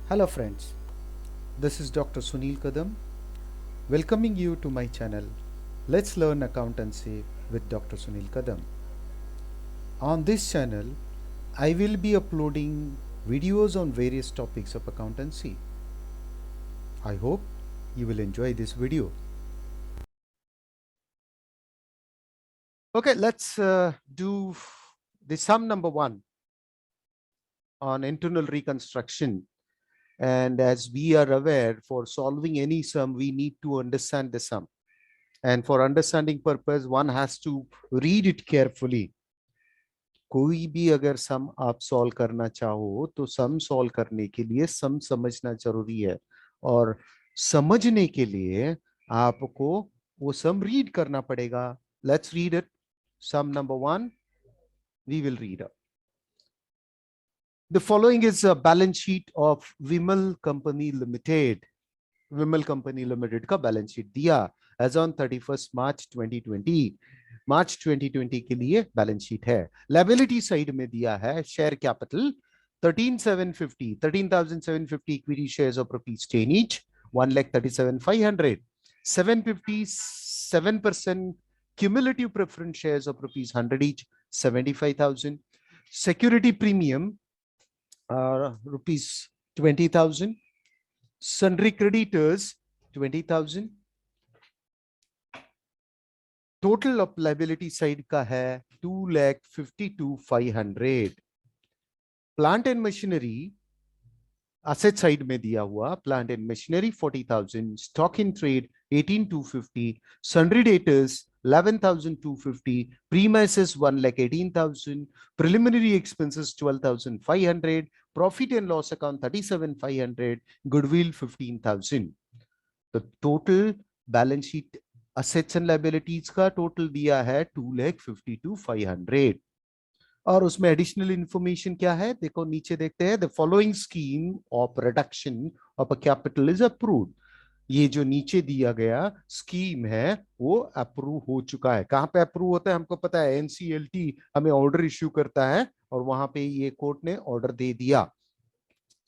Hello friends, this is Dr. Sunil Kadam welcoming you to my channel. Let's learn accountancy with Dr. Sunil Kadam. On this channel, I will be uploading videos on various topics of accountancy. I hope you will enjoy this video. Okay, let's do the sum number 1 on internal reconstruction. And as we are aware, for solving any sum, we need to understand the sum. And for understanding purpose, one has to read it carefully. कोई भी अगर सम आप solve करना चाहो तो sum solve करने के लिए सम समझना जरूरी है, और समझने के लिए आपको वो सम रीड करना पड़ेगा. Let's read it. Sum number 1 we will read. The following is a balance sheet of Vimal Company Limited. Vimal company limited का बैलेंस शीट दिया एज ऑन 31 मार्च 2020. मार्च 2020 के लिए बैलेंस शीट है. लायबिलिटी साइड में दिया है share capital 13,750 equity shares of rupees 10 each, 1,37,500. 750 7% cumulative preference shares of rupees 100 each, 75,000. Security premium rupees 20,000. Sundry creditors 20,000. Total of liability side का है 2,52,500. Plant and machinery asset side में दिया हुआ plant and machinery 40,000. Stock in trade 18,250. Sundry debtors 11,250. Premises 1,18,000. Preliminary expenses 12,500. Profit and loss account 37,500. Goodwill 15,000. The total balance sheet assets and liabilities का total दिया है 2,52,500. और उसमें एडिशनल इंफॉर्मेशन क्या है देखो नीचे देखते हैं. The following scheme of reduction of a capital is approved. ये जो नीचे दिया गया स्कीम है वो अप्रूव हो चुका है. कहां पे अप्रूव होता है हमको पता है. एनसीएलटी हमें ऑर्डर इश्यू करता है और वहां पे ये कोर्ट ने ऑर्डर दे दिया.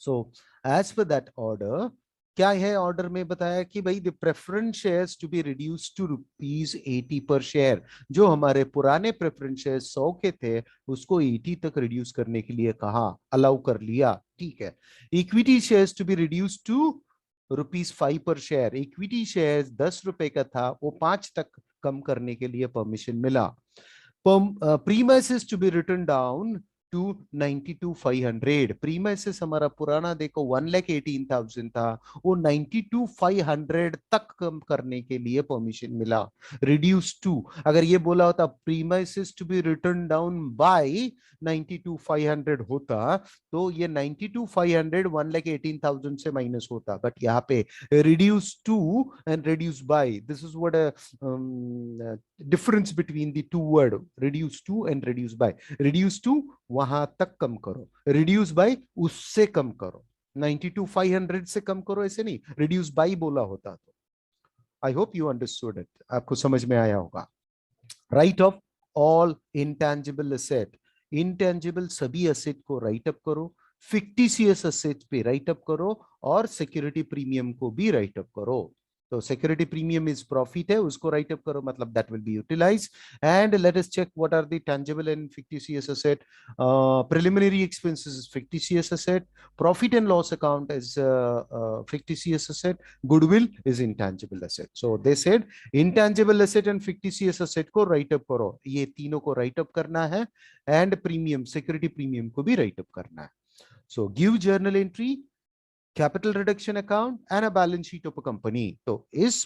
So as per that order क्या है ऑर्डर में बताया कि भाई the preference shares to be reduce to ₹80 per share. जो हमारे पुराने प्रेफरेंस शेयर 100 के थे उसको 80 तक रिड्यूस करने के लिए कहा, अलाउ कर लिया. ठीक है. Equity shares to be reduce to ₹5 per share. Equity share 10 रुपए का था वो 5 तक कम करने के लिए परमिशन मिला. Premises to be written down to 92,500. Premises हमारा पुराना देखो 1,18,000 था वो 92,500 तक कम करने के लिए परमिशन मिला. रिड्यूस टू अगर ये बोला होता premises to be written down by 92,500 होता तो ये 92,500 1,18,000 से माइनस होता. बट यहाँ पे reduce to and reduce by, this is what difference between the two word. Reduce to and reduce by. Reduce to वहां तक कम करो, रिड्यूस बाय उससे कम करो. 92,500 से कम करो ऐसे नहीं, रिड्यूस बाय बोला होता तो. I hope you understood it. आपको समझ में आया होगा. Right off all intangible asset. Intangible सभी एसेट को राइट अप करो. फिक्टिशियस एसेट पे राइट अप करो और सिक्योरिटी प्रीमियम को भी राइट अप करो. तो सिक्योरिटी प्रीमियम इज प्रॉफिट है उसको राइट अप करो, मतलब that will be utilize. And let us check what are the tangible and fictitious asset. Preliminary expenses is fictitious asset. Profit and loss account is fictitious asset. Goodwill is intangible asset. So they said intangible asset and fictitious asset को write up करो. ये तीनों को write up करना है and premium security premium को भी right up करना है. So give journal entry, capital reduction account and a balance sheet of a company. तो इस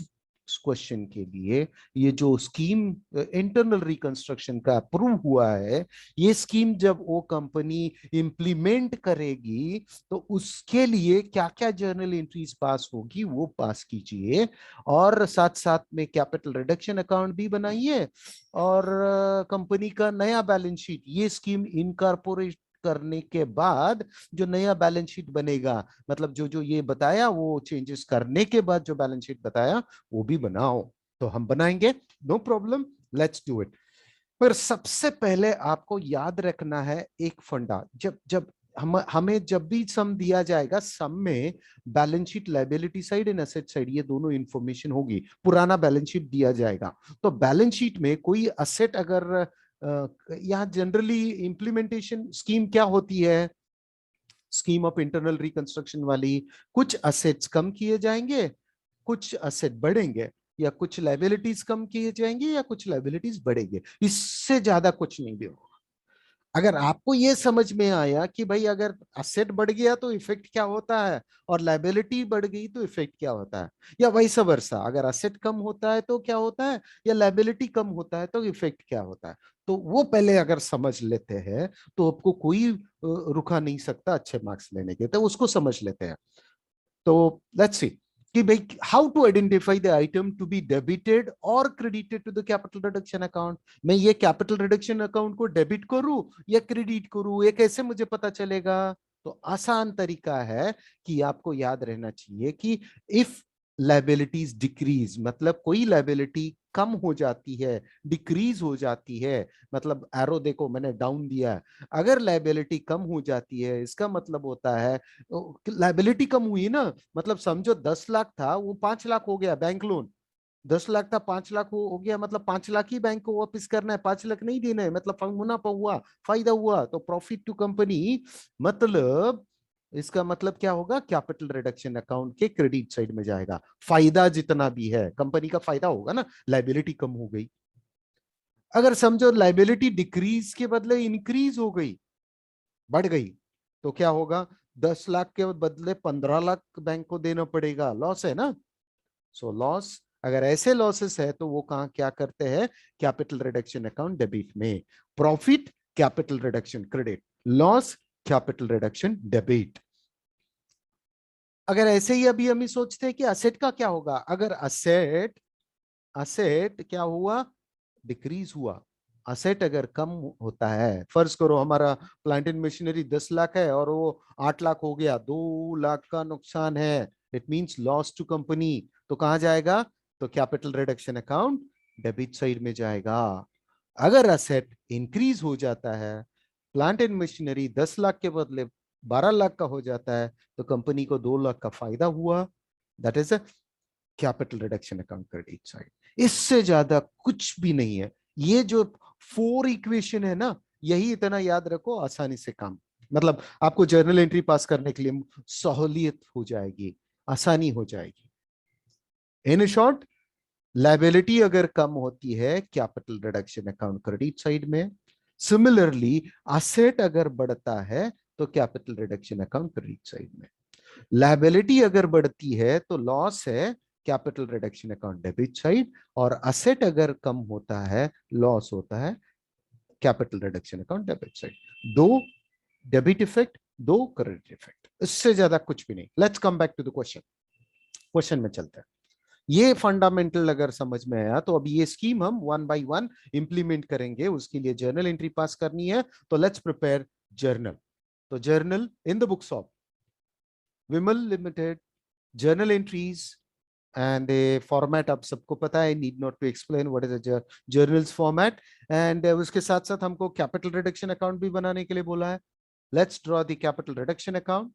क्वेश्चन के लिए ये जो स्कीम इंटरनल रिकंस्ट्रक्शन का अप्रूव हुआ है, ये स्कीम जब वो कंपनी इंप्लीमेंट करेगी तो उसके लिए क्या क्या जर्नल एंट्रीज पास होगी वो पास कीजिए. और साथ साथ में कैपिटल रिडक्शन अकाउंट भी बनाइए और कंपनी का नया बैलेंस शीट. ये स्कीम इनकॉर्पोरेट करने के बाद जो नया बैलेंस शीट बनेगा, मतलब जो जो ये बताया वो चेंजेस करने के बाद जो बैलेंस शीट बताया वो भी बनाओ. तो हम बनाएंगे, no problem, let's do it. पर सबसे पहले आपको याद रखना है एक फंडा. जब जब हमें जब भी सम दिया जाएगा, सम में balance sheet liability side and asset side ये दोनों इंफॉर्मेशन होगी। पुराना बैलेंस शीट दिया जाएगा तो बैलेंस शीट में कोई असेट अगर यहाँ जनरली इंप्लीमेंटेशन स्कीम क्या होती है, स्कीम ऑफ इंटरनल रिकंस्ट्रक्शन वाली, कुछ असेट्स कम किए जाएंगे, कुछ असेट बढ़ेंगे, या कुछ लायबिलिटीज कम किए जाएंगे या कुछ लायबिलिटीज बढ़ेंगे, इससे ज्यादा कुछ नहीं भी होगा। अगर आपको ये समझ में आया कि भाई अगर असेट बढ़ गया तो इफेक्ट क्या होता है और लायबिलिटी बढ़ गई तो इफेक्ट क्या होता है, या वैसा वर्सा, अगर असेट कम होता है तो क्या होता है, या लायबिलिटी कम होता है तो इफेक्ट क्या होता है, तो वो पहले अगर समझ लेते हैं तो आपको कोई रुका नहीं सकता अच्छे मार्क्स लेने के, तो उसको समझ लेते हैं। तो लेट्स सी कि भाई how to identify the item to be debited और credited to the capital reduction account. मैं ये कैपिटल रिडक्शन अकाउंट को डेबिट करूं या क्रेडिट करूं, ये कैसे मुझे पता चलेगा? तो आसान तरीका है कि आपको याद रहना चाहिए कि इफ लायबिलिटीज डिक्रीज, मतलब कोई लायबिलिटी कम हो जाती है, डिक्रीज हो जाती है, मतलब एरो देखो मैंने डाउन दिया है, अगर लायबिलिटी कम हो जाती है इसका मतलब होता है लायबिलिटी कम हुई ना, मतलब समझो 10 लाख था वो 5 लाख हो गया, बैंक लोन 10 लाख था 5 लाख हो गया, मतलब 5 लाख ही बैंक को वापस करना है, 5 लाख नहीं देना है, मतलब मुनाफा हुआ, फायदा हुआ, तो प्रॉफिट टू कंपनी, मतलब इसका मतलब क्या होगा, कैपिटल रिडक्शन अकाउंट के क्रेडिट साइड में जाएगा। फायदा जितना भी है कंपनी का फायदा होगा ना, लायबिलिटी कम हो गई। अगर समझो लायबिलिटी डिक्रीज के बदले इंक्रीज हो गई, बढ़ गई, तो क्या होगा, 10 लाख के बदले 15 लाख बैंक को देना पड़ेगा, लॉस है ना। सो लॉस, अगर ऐसे लॉसेस है तो वो कहां क्या करते हैं, कैपिटल रिडक्शन अकाउंट डेबिट में, profit capital reduction credit, loss capital reduction debit. अगर ऐसे ही अभी हम सोचते हैं कि असेट का क्या होगा, अगर असेट असेट क्या हुआ, डिक्रीज हुआ, असेट अगर कम होता है, फर्ज करो हमारा प्लांट एंड मशीनरी 10 लाख है और वो 8 लाख हो गया, 2 लाख का नुकसान है, it means loss to company, तो कहां जाएगा, तो capital reduction account debit side में जाएगा। अगर असेट इंक्रीज हो जाता है, प्लांट एंड मशीनरी 10 लाख के बदले 12 लाख का हो जाता है, तो कंपनी को 2 लाख का फायदा हुआ, that is capital reduction account credit side. इससे ज्यादा कुछ भी नहीं है। ये जो 4 इक्वेशन है ना, यही इतना याद रखो, आसानी से काम, मतलब आपको जर्नल एंट्री पास करने के लिए सहूलियत हो जाएगी, आसानी हो जाएगी। इन शॉर्ट, लायबिलिटी अगर कम होती है capital reduction account credit side में, सिमिलरली असेट अगर बढ़ता है तो capital reduction account credit side में, लायबिलिटी अगर बढ़ती है तो लॉस है capital reduction account debit side, और असेट अगर कम होता है लॉस होता है capital reduction account debit side. दो डेबिट इफेक्ट, दो क्रेडिट इफेक्ट, इससे ज्यादा कुछ भी नहीं। Let's come back to the question, question में चलते हैं। ये फंडामेंटल अगर समझ में आया तो अब ये स्कीम हम वन बाय वन इंप्लीमेंट करेंगे, उसके लिए जर्नल एंट्री पास करनी है, तो लेट्स प्रिपेयर जर्नल। तो journal in the books of Vimal limited, journal entries and format आप सबको पता है, need not to explain what is a journals format. And उसके साथ साथ हमको कैपिटल रिडक्शन अकाउंट भी बनाने के लिए बोला है। Let's draw the capital reduction account,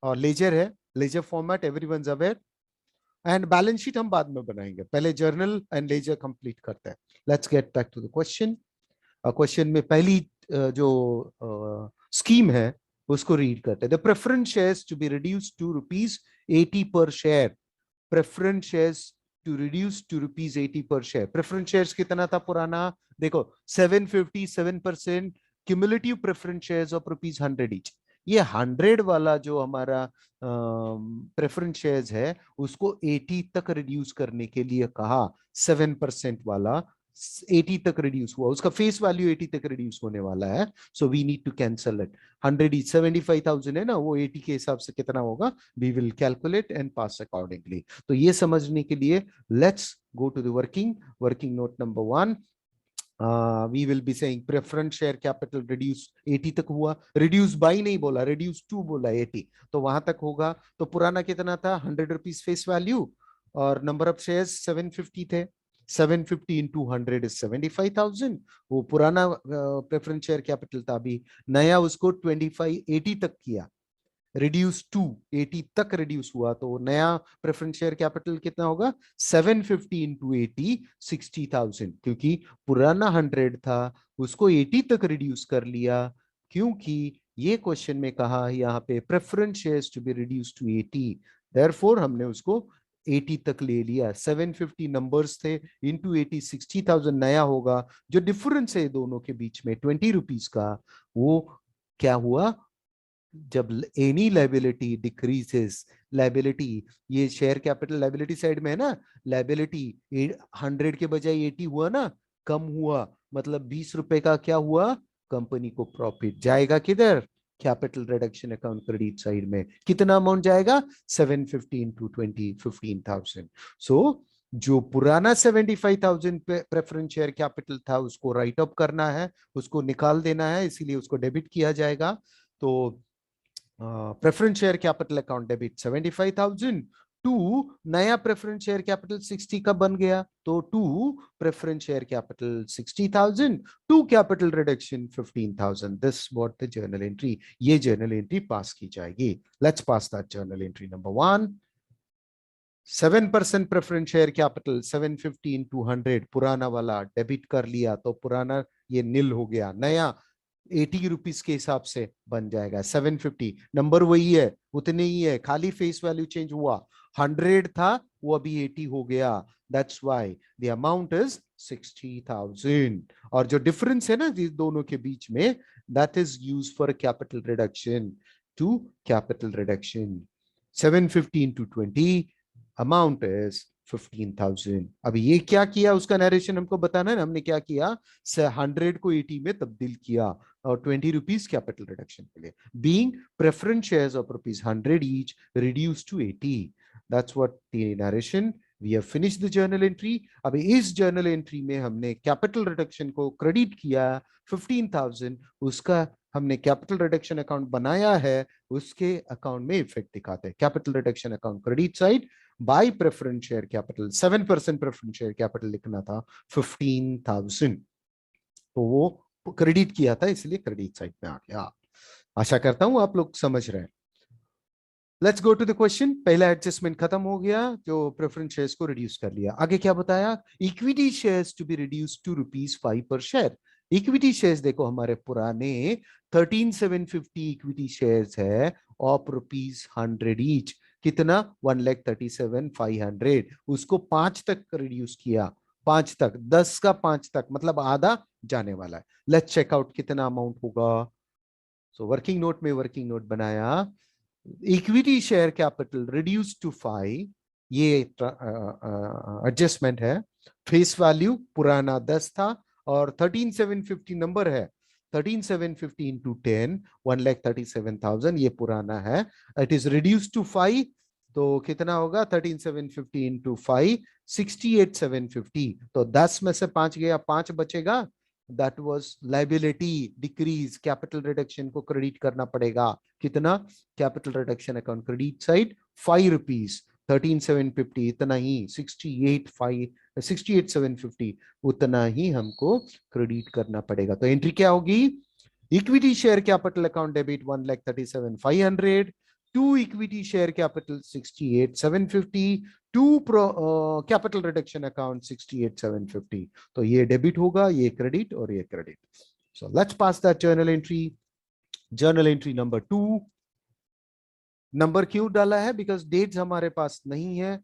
और लेजर है, ledger format everyone's aware, and balance sheet हम बाद में बनाएंगे, पहले जर्नल एंड लेजर कंप्लीट करते हैं। Let's get back to the question. Question में पहली जो स्कीम है उसको रीड करते हैं। The preference shares to be reduce to ₹80 per share, preference shares to reduce to ₹80 per share. Preference shares कितना था पुराना, देखो 757%, cumulative preference shares of ₹100 each. ये 100 वाला जो हमारा प्रेफरेंस शेयर्स है उसको 80 तक रिड्यूस करने के लिए कहा, 7% वाला 80 तक रिड्यूस हुआ, उसका फेस वैल्यू 80 तक रिड्यूस होने वाला है, so we need to cancel it. 100 each 75,000 है ना, वो 80 के हिसाब से कितना होगा, we will calculate and pass accordingly. तो ये समझने के लिए let's go to the working note number 1। We will be saying preference share capital reduce 80 तक हुआ, रिड्यूस बाई नहीं बोला, रिड्यूस टू बोला 80, तो वहां तक होगा। तो पुराना कितना था, ₹100 फेस वैल्यू, और नंबर ऑफ शेयर्स 750 थे, 750 into 100 is 75,000। वो पुराना प्रेफरेंस शेयर कैपिटल था, अभी नया उसको 2580 तक किया, रिड्यूस टू 80 तक रिड्यूस हुआ, तो नया प्रेफरेंस शेयर कैपिटल कितना होगा 750 इंटू 80 60,000, क्योंकि पुराना 100 था उसको 80 तक रिड्यूस कर लिया, क्योंकि ये क्वेश्चन में कहा यहाँ पे preference shares to be reduce to 80, therefore हमने उसको 80 तक ले लिया। 750 नंबर्स थे, इंटू 80 60,000 नया होगा, जो डिफरेंस है दोनों के बीच में 20 रुपीज का, वो क्या हुआ, जब एनी लाइबिलिटी डिक्रीजेस, लाइबिलिटी ये शेयर कैपिटल लाइबिलिटी साइड में है ना, लाइबिलिटी 100 के बजाय 80 हुआ ना, कम हुआ, मतलब 20 रुपए का क्या हुआ, कंपनी को प्रॉफिट जाएगा किधर, capital reduction account credit side में, कितना अमाउंट जाएगा 750 इंटू 20 15,000। सो जो पुराना 75,000 प्रेफरेंस शेयर कैपिटल था उसको राइट अप करना है, उसको निकाल देना है, इसीलिए उसको डेबिट किया जाएगा। तो preference share capital account debit 75,000 to नया प्रेफरेंस शेयर कैपिटल 60 का बन गया, तो to preference share capital 60,000 to capital reduction 15,000, this what the journal entry, ये जर्नल एंट्री पास की जाएगी। Let's pass that journal entry number 1। 7% preference share capital 750 into 100 पुराना वाला डेबिट कर लिया, तो पुराना ये नील हो गया, नया 80 रुपीज के हिसाब से बन जाएगा। 750 नंबर वही है, उतने ही है, खाली फेस वैल्यू चेंज हुआ, 100 था वो अभी 80 हो गया, that's why the amount is 60,000। और जो डिफरेंस है ना दोनों के बीच में, that is use for capital reduction, to capital reduction. 750 into 20 amount is 15,000। अभी ये क्या किया, उसका नरेशन हमको बताना है ना, हमने क्या किया, 100 को 80 में तब्दील किया और 20 रुपीज कैपिटल रिडक्शन के लिए, being preference shares of rupees 100 each reduce to 80, that's what the narration. We have finished the journal entry. अभी इस जर्नल एंट्री में हमने कैपिटल रिडक्शन को क्रेडिट किया 15,000, उसका हमने कैपिटल रिडक्शन अकाउंट बनाया है, उसके अकाउंट में इफेक्ट दिखाते हैं। Capital reduction account credit side bye preference share capital, 7% preference share capital लिखना था 15,000, तो वो क्रेडिट किया था, इसलिए क्रेडिट साइड में आ गया। आशा करता हूं आप लोग समझ रहे हैं। Let's go to the question. पहला एडजस्टमेंट खत्म हो गया, जो प्रेफरेंस शेयर्स को रिड्यूस कर लिया। आगे क्या बताया, equity shares to be reduce to ₹5 per share. Equity shares देखो हमारे पुराने 13,750 इक्विटी शेयर्स है ऑफ ₹100 ईच, कितना 1,37,500, उसको 5 तक रिड्यूस किया, 5 तक, 10 का 5 तक, मतलब आधा जाने वाला है। लेट्स चेकआउट कितना अमाउंट होगा। सो वर्किंग नोट में वर्किंग नोट बनाया, equity share capital reduce to 5, ये एडजस्टमेंट है। फेस वैल्यू पुराना 10 था और 13,750 नंबर है, 13,750 इंटू 10 1,37,000, ये पुराना है, इट इज रिड्यूस टू 5, तो कितना होगा 13,750 इंटू 5 68,750, तो 10 में से 5 गया, 5 बचेगा, that was liability decrease, capital reduction को क्रेडिट करना पड़ेगा, कितना, capital reduction account credit side 5 rupees, 13,750 इतना ही, 68,750 उतना ही हमको क्रेडिट करना पड़ेगा। तो एंट्री क्या होगी, equity share capital account debit 1,37,500 to equity share capital 68,750 to capital reduction account 68,750, तो ये डेबिट होगा, ये क्रेडिट और ये credit. So let's pass that journal entry. Journal entry number 2, number क्यों डाला है, बिकॉज डेट्स हमारे पास नहीं है।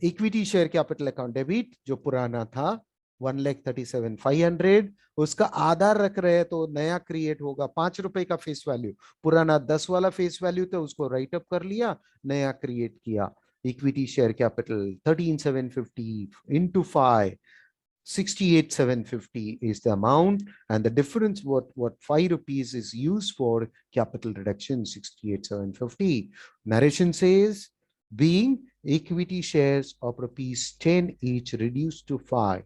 इक्विटी शेयर कैपिटल अकाउंट डेबिट जो पुराना था 1,37,500, उसका आधा रख रहे हैं, तो नया क्रिएट होगा 5 रुपए का फेस वैल्यू, पुराना 10 वाला फेस वैल्यू तो उसको राइट अप कर लिया, नया क्रिएट किया। Equity share capital 13,750 into 5, 68,750 is the amount, and the difference what 5 rupees is used for capital reduction 68,750. Narration says, being equity shares of ₹10 each reduced to 5,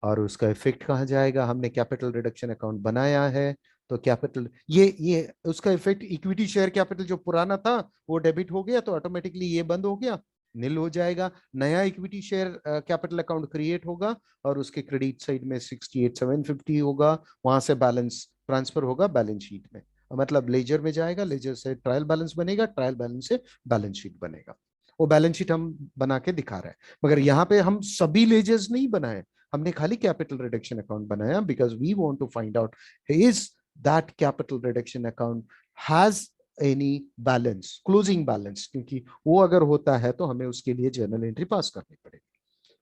और उसका effect कहाँ जाएगा, हमने कैपिटल रिडक्शन अकाउंट बनाया है, तो capital ये उसका इफेक्ट, इक्विटी शेयर कैपिटल जो पुराना था वो डेबिट हो गया, तो ऑटोमेटिकली ये बंद हो गया, नील हो जाएगा। नया equity share capital account create होगा और उसके क्रेडिट साइड में 68,750 होगा, वहां से बैलेंस ट्रांसफर होगा बैलेंस शीट में, मतलब लेजर में जाएगा, लेजर से ट्रायल बैलेंस बनेगा, ट्रायल बैलेंस से बैलेंस शीट बनेगा। वो बैलेंस शीट हम बना के दिखा रहे हैं, मगर यहाँ पे हम सभी लेजर्स नहीं बनाए, हमने खाली कैपिटल रिडक्शन अकाउंट बनाया because we want to find out is that capital reduction account has any balance, closing balance, क्योंकि वो अगर होता है तो हमें उसके लिए जर्नल एंट्री पास करनी पड़ेगी।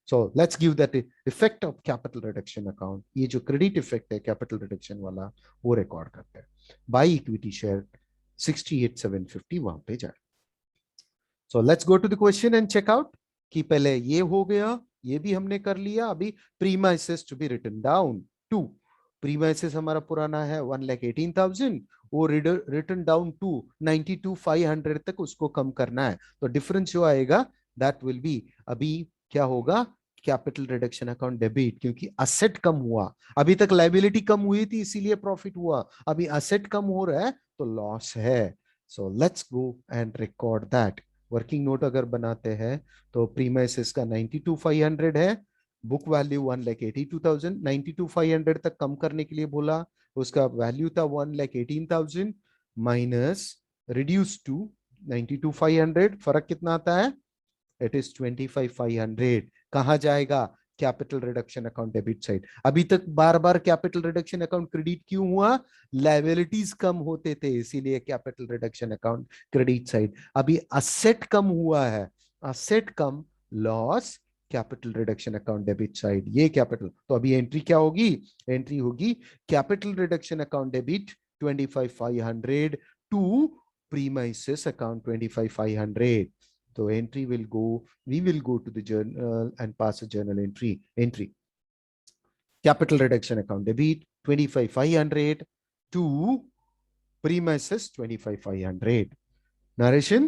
So let's give that effect of capital reduction account. ये जो क्रेडिट इफेक्ट है कैपिटल रिडक्शन वाला वो रिकॉर्ड करते हैं। बाई इक्विटी शेयर 68,750 वहां पे जाए। So let's go to the question and check out कि पहले ये हो गया, ये भी हमने कर लिया। अभी premises to be written down to, premises हमारा पुराना है 1,18,000, वो रिटर्न डाउन टू 92,500 तक उसको कम करना है। तो डिफरेंस जो आएगा दैट विल बी, अभी क्या होगा, कैपिटल रिडक्शन अकाउंट डेबिट, क्योंकि असेट कम हुआ। अभी तक लाइबिलिटी कम हुई थी इसीलिए प्रॉफिट हुआ, अभी असेट कम हो रहा है तो लॉस है। So let's go and record that. Working note अगर बनाते हैं तो प्रीमाइसेस का 92,500 है, बुक वैल्यू 1,82,000, 92,500 तक कम करने के लिए बोला, उसका वैल्यू था 1,18,000 माइनस रिड्यूस टू 92,500, फर्क कितना आता है, इट इज 25,500। कहां जाएगा, capital reduction account debit side. अभी तक बार बार कैपिटल रिडक्शन अकाउंट क्रेडिट क्यों हुआ, लाइबिलिटीज कम होते थे इसीलिए capital reduction account credit side. अभी असेट कम हुआ है, असेट कम, loss, capital reduction account debit side, ये कैपिटल। तो अभी एंट्री क्या होगी, एंट्री होगी capital reduction account debit 25,500 to premises account 25,500। So entry will go, we will go to the journal and pass a journal entry. Entry. Capital reduction account debit 25,500 to premises 25,500. Narration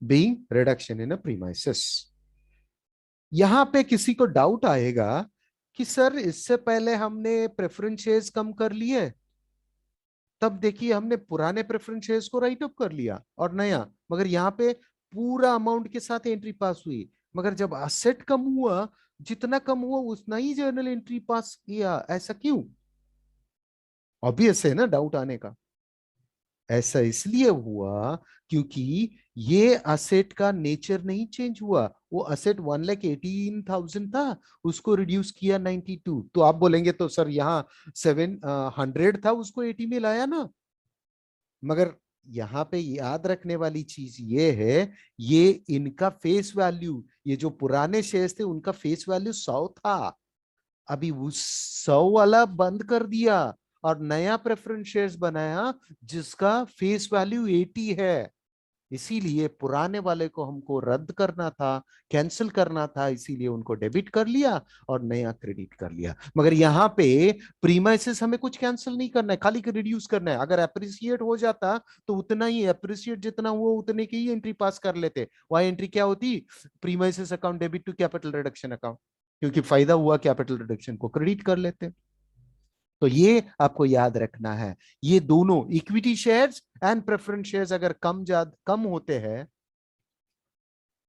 being reduction in a premises. यहां पे किसी को doubt आएगा कि sir इससे पहले हमने preference shares कम कर लिए, तब देखिए हमने पुराने प्रेफरेंस शेयर्स को राइट अप कर लिया और नया, मगर यहाँ पे पूरा अमाउंट के साथ एंट्री पास हुई, मगर जब असेट कम हुआ, जितना कम हुआ उतना ही जर्नल एंट्री पास किया, ऐसा क्यों? ऑब्वियस है ना डाउट आने का। ऐसा इसलिए हुआ क्योंकि ये असेट का नेचर नहीं चेंज हुआ। वो असेट 1,18,000 था, उसको रिड्यूस किया 92। तो आप बोलेंगे तो सर यहाँ 700 था उसको 80 में लाया ना, मगर यहां पे याद रखने वाली चीज ये है, ये इनका फेस वैल्यू, ये जो पुराने शेयर्स थे उनका फेस वैल्यू 100 था, अभी उस 100 वाला बंद कर दिया और नया प्रेफरेंस शेयर्स बनाया जिसका फेस वैल्यू 80 है। इसीलिए पुराने वाले को हमको रद्द करना था, कैंसिल करना था, इसीलिए उनको डेबिट कर लिया और नया क्रेडिट कर लिया। मगर यहाँ पे प्रीमाइसेस हमें कुछ कैंसिल नहीं करना है, खाली रिड्यूस करना है। अगर अप्रिसिएट हो जाता तो उतना ही, अप्रिसिएट जितना हुआ उतने की ही एंट्री पास कर लेते। वह एंट्री क्या होती, premises account debit to capital reduction account, क्योंकि फायदा हुआ कैपिटल रिडक्शन को क्रेडिट कर लेते। तो ये आपको याद रखना है, ये दोनों equity shares and preference shares अगर कम होते हैं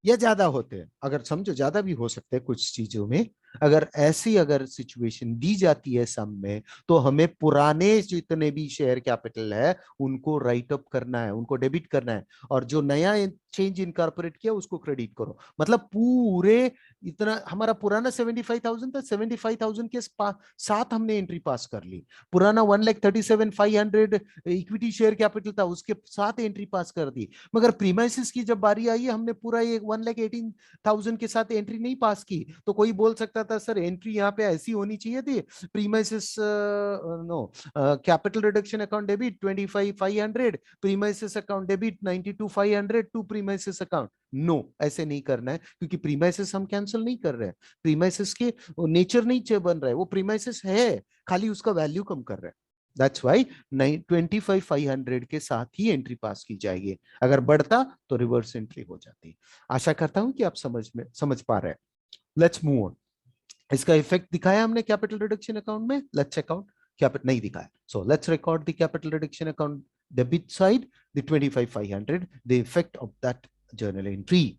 या ज्यादा होते हैं, अगर समझो ज्यादा भी हो सकते हैं कुछ चीजों में, अगर ऐसी अगर सिचुएशन दी जाती है सम में, तो हमें पुराने जितने भी शेयर कैपिटल है उनको राइट अप करना है, उनको डेबिट करना है, और जो नया चेंज इनकॉर्पोरेट किया उसको क्रेडिट करो। मतलब पूरे इतना हमारा पुराना 75,000 था, 75,000 के साथ हमने एंट्री पास कर ली। पुराना 1,37,500 इक्विटी शेयर कैपिटल था, उसके साथ एंट्री पास कर दी। मगर प्रीमाइसिस की जब बारी आई, हमने पूरा ये 1,18,000 के साथ एंट्री नहीं पास की। तो कोई बोल सकता था सर एंट्री यहाँ पे ऐसी होनी चाहिए थी, premises no, capital reduction account debit 25,500, premises account debit 92,500 to premises account. No, ऐसे नहीं करना है, क्योंकि प्रीमाइसिस हम कैंसिल नहीं कर रहे हैं, प्रीमाइसिस के नेचर नहीं बन रहा है, वो प्रीमाइसिस है, खाली उसका वैल्यू कम कर रहे हैं। दैट्स वाई 25,500 के साथ ही एंट्री पास की जाएगी, अगर बढ़ता तो रिवर्स एंट्री हो जाती। आशा करता हूं कि आप समझ पा रहे हैं। Let's move on. इसका इफेक्ट दिखाया हमने कैपिटल रिडक्शन अकाउंट में, लेट्स चेक आउट। कैपिटल नहीं दिखाया, so let's record the capital reduction account debit side, the 25,500, the effect of that journal entry.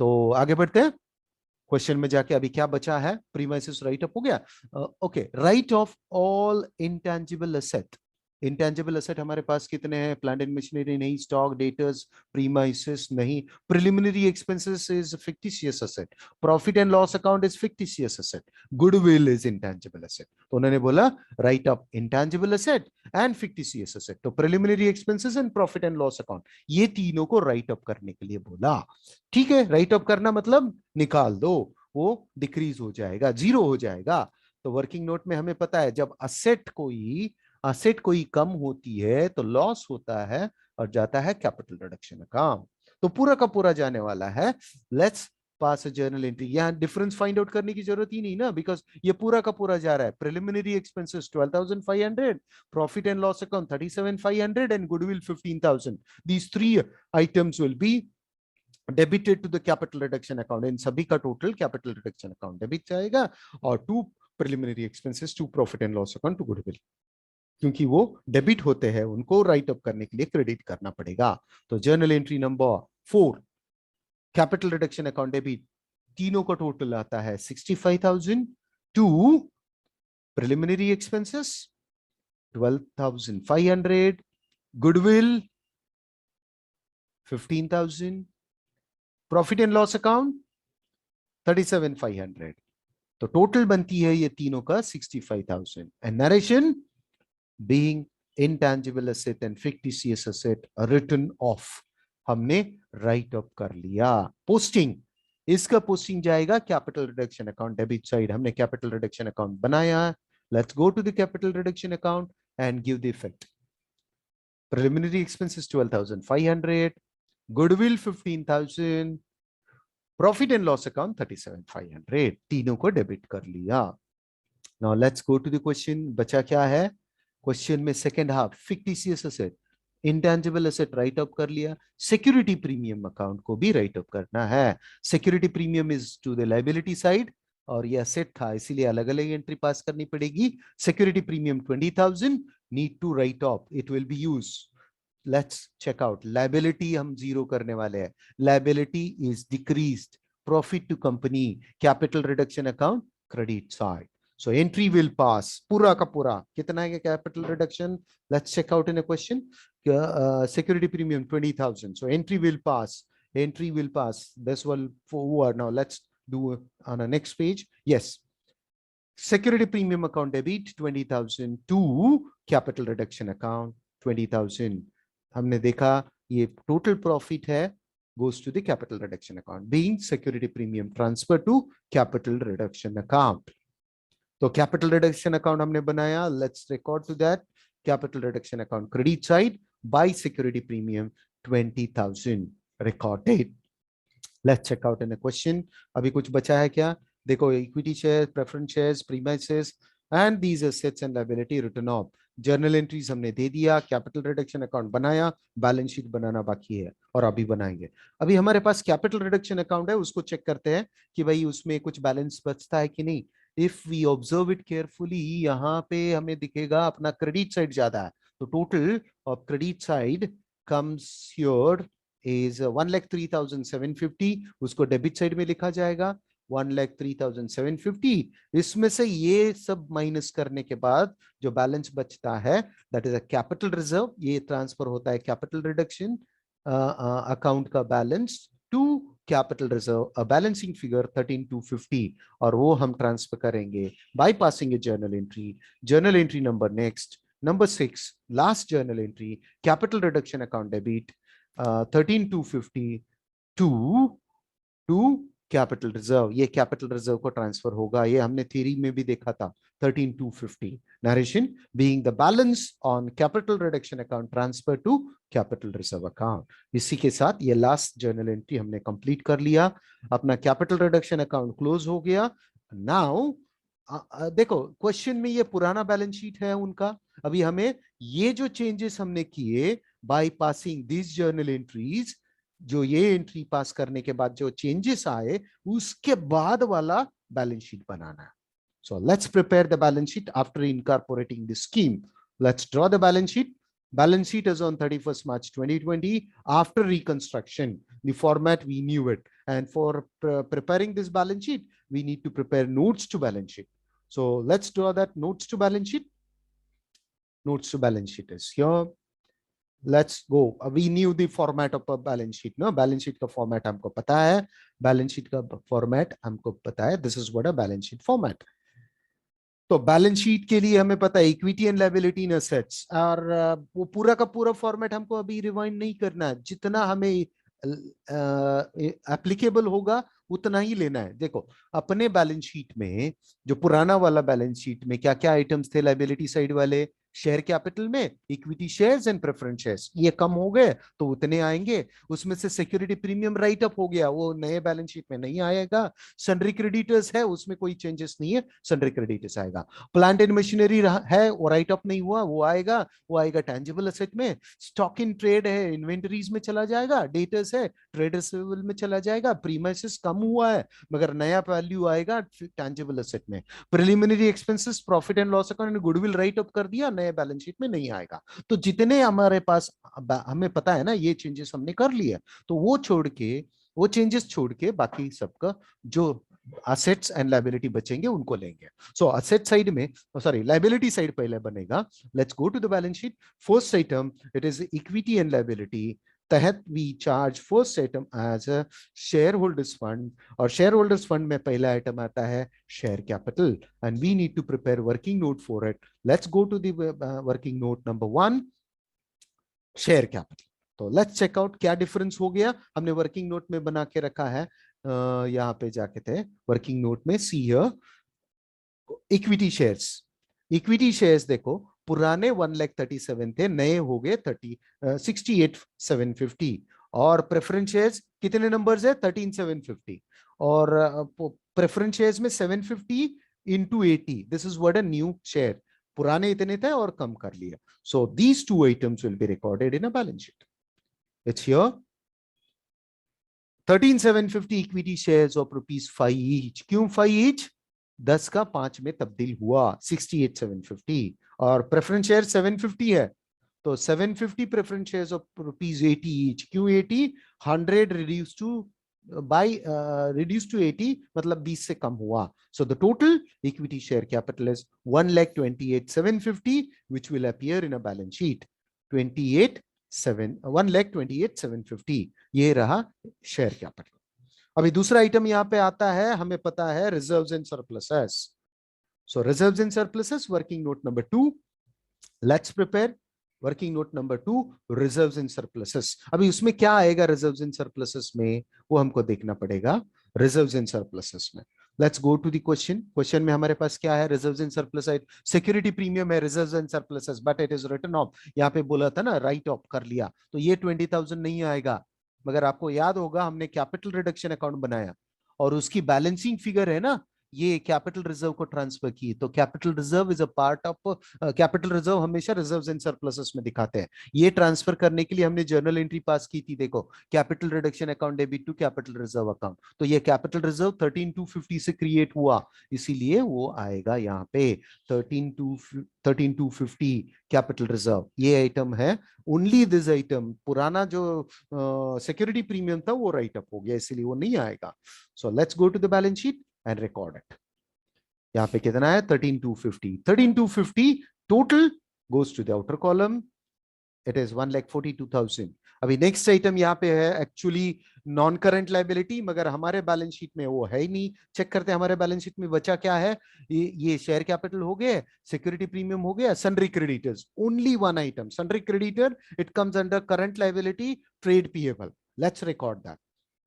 तो आगे बढ़ते हैं क्वेश्चन में जाके। अभी क्या बचा है, प्रीमाइसेस राइट अप हो गया। ओके, write off all intangible asset. Intangible asset हमारे पास कितने हैं, प्लांट एंड मशीनरी नहीं, स्टॉक, डेटर्स, प्रीमाइसेस नहीं, preliminary expenses is fictitious asset, profit and loss account is fictitious asset, goodwill is intangible asset. तो उन्होंने बोला write off intangible asset and fictitious asset. तो preliminary expenses and profit and loss account, ये तीनों को write up करने के लिए बोला। ठीक है, राइट अप करना मतलब निकाल दो, वो डिक्रीज हो जाएगा, जीरो हो जाएगा। तो वर्किंग नोट में हमें पता है जब असेट कोई कम होती है तो लॉस होता है और जाता है कैपिटल रिडक्शन अकाउंट। तो पूरा का पूरा जाने वाला है। Let's pass journal entry. यहां डिफरेंस फाइंड आउट करने की जरूरत ही नहीं ना, बिकॉज ये पूरा का पूरा जा रहा है। Preliminary expenses 12,500, profit and loss account 37,500 and goodwill 15,000। These three items will be debited to the capital reduction account. इन सभी का total capital reduction account debit जाएगा, और to preliminary expenses to profit and loss account to goodwill, क्योंकि वो debit होते हैं उनको राइट अप करने के लिए क्रेडिट करना पड़ेगा। तो journal entry number 4, capital reduction account debit, तीनों का टोटल आता है 65,000 to preliminary expenses 12,500, goodwill 15,000, profit and loss account 37,500। तो टोटल बनती है ये तीनों का 65,000। And narration being intangible asset and fictitious asset written off, हमने राइट अप कर लिया। पोस्टिंग, इसका पोस्टिंग जाएगा capital reduction account debit side. हमने कैपिटल रिडक्शन अकाउंट बनाया, let's go to the capital reduction account and give the effect. Preliminary expenses 12,500, goodwill 15,000, profit and loss account 37,500, तीनों को debit कर लिया। Now let's go to the question. बचा क्या है question में, second half, fictitious asset, intangible asset write up कर लिया, सिक्योरिटी प्रीमियम अकाउंट को भी राइट अप करना है। Security premium is to the liability side, और ये एसेट था इसीलिए अलग अलग एंट्री पास करनी पड़ेगी। Security premium 20,000 need to write off, it will be use. Let's check out, liability हम जीरो करने वाले हैं, liability is decreased, profit to company, capital reduction account credit side. So entry will pass, पूरा का पूरा कितना है capital reduction, let's check out in a question. Security premium 20,000, so entry will pass this will forward. Now let's do on a next page. Yes, security premium account debit 20,000 to capital reduction account 20,000। हमने देखा ये total profit है, goes to the capital reduction account, being security premium transfer to capital reduction account। तो capital reduction account हमने बनाया, let's record to that. Capital reduction account credit side by security premium 20,000 recorded. Let's check out in a question. अभी कुछ बचा है क्या, देखो, equity share, preference shares, premises and these assets and liability written off. Journal entries हमने दे दिया, capital reduction account बनाया, बैलेंस शीट बनाना बाकी है और अभी बनाएंगे। अभी हमारे पास कैपिटल रिडक्शन अकाउंट है, उसको चेक करते हैं कि भाई उसमें कुछ बैलेंस बचता है कि नहीं। If we observe it carefully, यहाँ पे हमें दिखेगा अपना क्रेडिट साइड ज्यादा है, तो total of credit side comes here is 1,03,750, उसको डेबिट साइड में लिखा जाएगा 1,03,750। इसमें से ये सब माइनस करने के बाद जो बैलेंस बचता है that is a capital reserve, ये ट्रांसफर होता है कैपिटल रिडक्शन अकाउंट का balance to capital reserve, a balancing figure 13,250, और वो हम ट्रांसफर करेंगे by passing a journal entry. Journal entry number next, number 6, last journal entry, capital reduction account debit 13,250 to capital reserve. ये capital reserve को transfer होगा, ये हमने theory में भी देखा था 13,250। Narration being the balance on capital reduction account transfer to capital reserve account. इसी के साथ ये लास्ट जर्नल एंट्री हमने कंप्लीट कर लिया, अपना कैपिटल रिडक्शन अकाउंट क्लोज हो गया। नाउ देखो क्वेश्चन में ये पुराना बैलेंस शीट है उनका। अभी हमें ये जो चेंजेस हमने किए by passing this journal entries, जो ये एंट्री पास करने के बाद जो चेंजेस आए उसके बाद वाला बैलेंस शीट बनाना है। So let's prepare the balance sheet after incorporating this scheme. Let's draw the balance sheet. Balance sheet is on 31st March 2020 after reconstruction. The format we knew it. and for preparing this balance sheet we need to prepare notes to balance sheet. So let's draw that notes to balance sheet. Notes to balance sheet is here. Let's go. We knew the format of a balance sheet. No, balance sheet का format हमको पता है. Balance sheet का format हमको पता है. This is what a balance sheet format. तो balance sheet के लिए हमें पता है equity and liability in assets, और वो पूरा का पूरा फॉर्मेट हमको अभी रिवाइंड नहीं करना है. जितना हमें एप्लीकेबल होगा उतना ही लेना है. देखो अपने बैलेंस शीट में, जो पुराना वाला बैलेंस शीट में क्या क्या आइटम्स थे लायबिलिटी साइड वाले, शेयर कैपिटल में equity shares and preference shares, ये कम हो गए तो उतने आएंगे. उसमें से सिक्योरिटी प्रीमियम राइट अप हो गया, वो नए बैलेंस शीट में नहीं आएगा. सन्ड्री क्रेडिटर्स है, उसमें कोई चेंजेस नहीं है, सन्ड्री क्रेडिटर्स आएगा. प्लांट एंड मशीनरी है, वो राइट अप नहीं हुआ, वो आएगा टैंजिबल एसेट में. स्टॉक इन ट्रेड है, इन्वेंटरीज में चला जाएगा. डेटर्स है, ट्रेड रिसीवेबल में चला जाएगा. प्रीमाइसेस कम हुआ है मगर नया वैल्यू आएगा टैंजिबल एसेट में. Preliminary expenses, profit and loss account, goodwill right up कर दिया, नए बैलेंस शीट में नहीं आएगा. तो जितने हमारे पास, हमें पता है ना ये चेंजेस हमने कर लिए, तो वो चेंजेस छोड़ के बाकी सबका जो असेट्स एंड लायबिलिटी बचेंगे उनको लेंगे. सो असेट साइड में, सॉरी लायबिलिटी साइड पहले बनेगा. Let's go to the balance sheet. First item it is equity and liability. तहत we charge first item as a shareholders fund, और shareholders fund में पहला आइटम आता है share capital, and we need to prepare working note for it. Let's go to the working note number 1, share capital. तो let's check out क्या difference हो गया. हमने वर्किंग नोट में बना के रखा है, यहाँ पे जाके थे वर्किंग नोट में, see here equity shares. Equity shares देखो पुराने 1,37,000 थे, नए हो गए 68,750. और प्रेफरेंस शेयर्स कितने नंबर्स है, 13,750. और प्रेफरेंस शेयर्स में 750 into 80. This is what a new share. पुराने इतने थे और कम कर लिया. So these two items will be recorded in a balance sheet. It's here 13,750 equity shares of ₹5 each. क्यों 5 ईच? 10 का 5 में तब्दील हुआ, 68,750. और प्रेफरेंस शेयर 750 है, तो 750 प्रेफरेंस शेयर्स ऑफ ₹80 ईच. क्यों 80? 100 रिड्यूस टू 80, मतलब 20 से कम हुआ. So the total equity share capital is 1,28,750 which will appear in a balance sheet. 1,28,750 ये रहा शेयर कैपिटल. अभी दूसरा आइटम यहाँ पे आता है, हमें पता है reserves and surpluses. So reserves and surpluses, working note number 2. Let's prepare working note number 2, reserves and surpluses. अभी उसमें क्या आएगा रिजर्व्स एंड सरप्लसेस में, वो हमको देखना पड़ेगा. रिजर्व्स एंड सरप्लसेस में let's go to the question. Question में हमारे पास क्या है, reserves and surplus. Security premium है, reserves and surpluses, but it is written off. यहाँ पे बोला था ना राइट ऑफ कर लिया, तो ये 20,000 नहीं आएगा. मगर आपको याद होगा हमने कैपिटल रिडक्शन अकाउंट बनाया, और उसकी बैलेंसिंग फिगर है ना, ये कैपिटल रिजर्व को ट्रांसफर की. तो capital reserve is a part of, capital reserve हमेशा रिजर्व्स एंड सरप्लसेस में दिखाते हैं. ये ट्रांसफर करने के लिए हमने जर्नल एंट्री पास की थी. देखो capital reduction account debit to capital reserve account. तो ये कैपिटल रिजर्व 13,250 से क्रिएट हुआ, इसीलिए वो आएगा यहाँ पे 13,250 कैपिटल रिजर्व. ये आइटम है, ओनली दिस आइटम. पुराना जो सिक्योरिटी प्रीमियम था वो राइट अप हो गया, इसीलिए वो नहीं आएगा. So let's go to the balance sheet and record it. यहाँ पे कितना है 13,250. 13,250 total goes to the outer column. It is 1,42,000. अभी नेक्स्ट आइटम यहाँ पे है एक्चुअली नॉन करंट लायबिलिटी, मगर हमारे बैलेंस शीट में वो है ही नहीं. चेक करते हैं हमारे बैलेंस शीट में बचा क्या है. ये शेयर कैपिटल हो गया, सिक्योरिटी प्रीमियम हो गया, sundry creditors. Only one item sundry creditor, it comes under current liability, trade payable. Let's record that.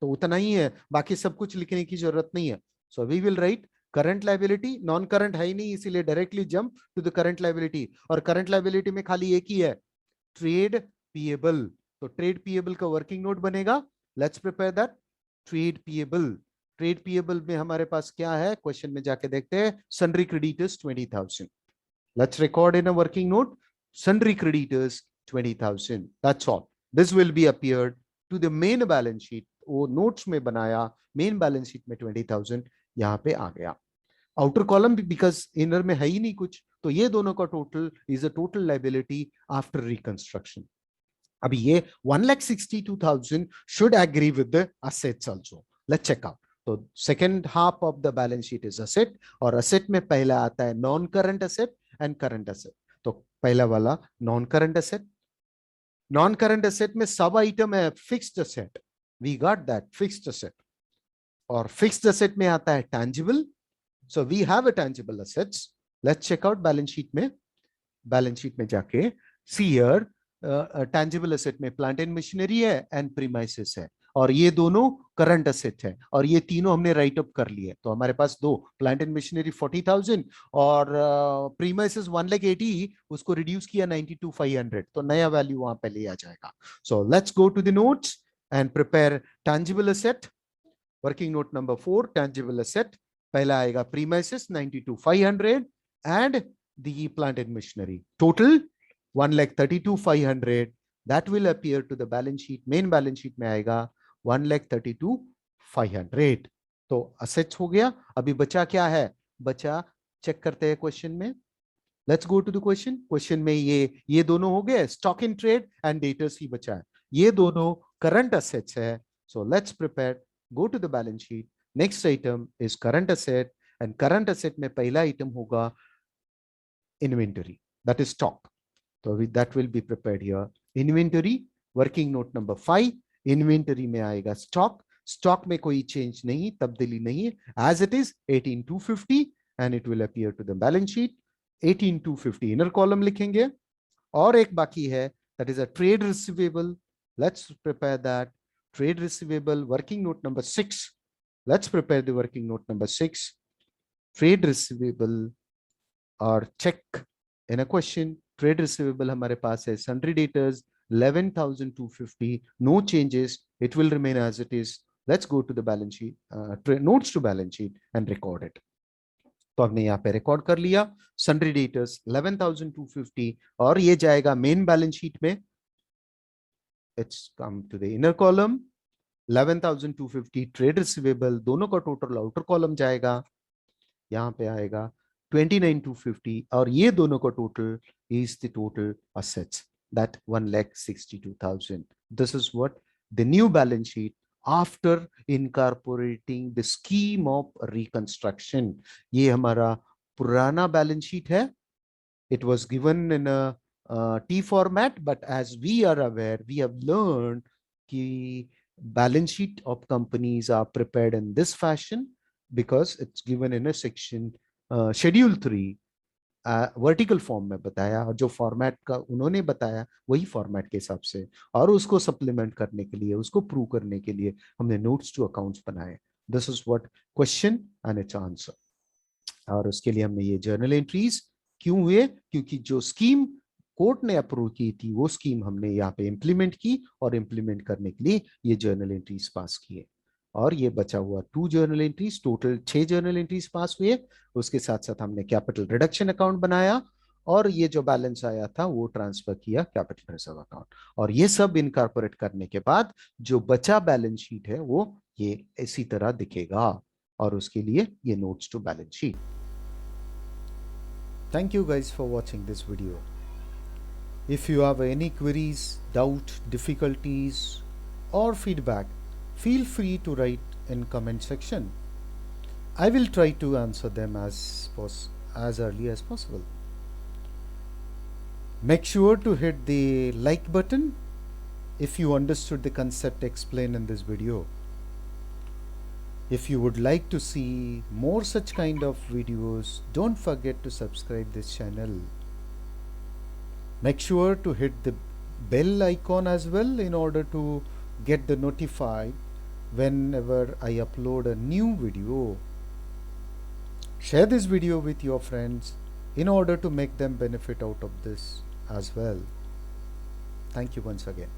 तो उतना ही है, बाकी सब कुछ लिखने की जरूरत नहीं है. So we will write current liability, non current है ही नहीं, इसीलिए directly jump to the current liability. और current liability में खाली एक ही है, trade payable. तो trade payable का working note बनेगा. Let's prepare that. Trade payable. Trade payable में हमारे पास क्या है, क्वेश्चन में जाके देखते हैं. Sundry creditors 20,000. Let's record in a working note. Sundry creditors 20,000. That's all. This will be appeared to the main balance sheet. वो नोट्स में बनाया, मेन बैलेंस शीट में 20,000 यहाँ पे आ गया. आउटर कॉलम भी बिकॉज इनर में है ही नहीं कुछ, तो ये दोनों का total is a total liability after reconstruction. अभी ये 1,62,000 should agree with the assets also. Let's check out. तो second half of the balance sheet is asset, और असेट में पहला आता है non current asset and current asset. तो पहला वाला non current asset, non current asset में सब आइटम है fixed asset, we got that fixed asset. और फिक्स्ड असेट में आता है tangible, so we have a tangible assets. Let's check out balance sheet में, बैलेंस शीट में जाके सी हियर टैंजिबल असेट में प्लांट एंड मशीनरी है एंड प्रीमाइसेस है, और ये दोनों करंट असेट है, और ये तीनों हमने राइट अप कर लिए। तो हमारे पास दो, प्लांट एंड मशीनरी 40,000 और प्रीमाइसेस 1,80,000, उसको रिड्यूस किया 92,500, तो नया वैल्यू वहां पे ले आ जाएगा। So let's go to the notes and prepare tangible asset. Working note number 4, tangible asset, पहला आएगा premises 92,500 and the plant and machinery total 1,32,500, that will appear to the balance sheet, main balance sheet में आएगा 1,32,500। तो assets हो गया। अभी बचा क्या है, बचा चेक करते हैं क्वेश्चन में। Let's go to the question. Question में ये दोनों हो गए, stock in trade and debtors ही बचा है, ये दोनों करंट असेट्स है। So let's prepare, go to the balance sheet. Next item is current asset, and current asset में पहला आइटम होगा inventory, that is stock. So that will be prepared here. Inventory, working note number 5, inventory में आएगा stock, stock में कोई change नहीं, तब्दीली नहीं है, as it is 18,250 and it will appear to the balance sheet। 18,250 inner column लिखेंगे। और एक बाकी है, that is a trade receivable, let's prepare that। trade receivable, working note number 6, let's prepare the working note number 6। trade receivable और check in a question, trade receivable हमारे पास है sundry debtors 11,250, no changes, it will remain as it is. Let's go to the balance sheet, notes to balance sheet and record it. तो हमने यहाँ पे record कर लिया सन्ड्री डेटर्स 11,250, और ये जाएगा मेन बैलेंस शीट में। It's come to the inner column 11,250 trade receivable, दोनों का टोटल आउटर कॉलम जाएगा, यहाँ पे आएगा 29,250, और ये दोनों का total is the total assets, that 1,62,000। This is what the new balance sheet after incorporating the scheme of reconstruction। ये हमारा पुराना बैलेंस शीट है, it was given in a T format, but as we are aware, we have learned कि balance sheet of companies are prepared in this fashion because it's given in a section schedule 3 vertical form में बताया, और जो format का उन्होंने बताया वही format के हिसाब से, और उसको सप्लीमेंट करने के लिए, उसको प्रूव करने के लिए हमने नोट्स टू अकाउंट्स बनाए। This is what question and it's answer. और उसके लिए हमने ये जर्नल एंट्रीज क्यों हुए, क्योंकि जो स्कीम कोर्ट ने अप्रूव की थी वो स्कीम हमने यहाँ पे इम्प्लीमेंट की, और इम्प्लीमेंट करने के लिए ये जर्नल एंट्रीज पास किए। और ये बचा हुआ 2 journal entries, total 6 journal entries pass हुए। उसके साथ साथ हमने कैपिटल रिडक्शन अकाउंट बनाया, और ये जो बैलेंस आया था वो ट्रांसफर किया कैपिटल रिजर्व अकाउंट। और ये सब इनकॉर्पोरेट करने के बाद जो बचा बैलेंस शीट है वो ये इसी तरह दिखेगा, और उसके लिए ये notes to balance sheet. Thank you guys for watching this video. If you have any queries, doubt, difficulties और feedback, feel free to write in comment section. I will try to answer them as early as possible. Make sure to hit the like button if you understood the concept explained in this video. If you would like to see more such kind of videos, don't forget to subscribe this channel. Make sure to hit the bell icon as well in order to get the notified whenever I upload a new video. Share this video with your friends in order to make them benefit out of this as well. Thank you once again.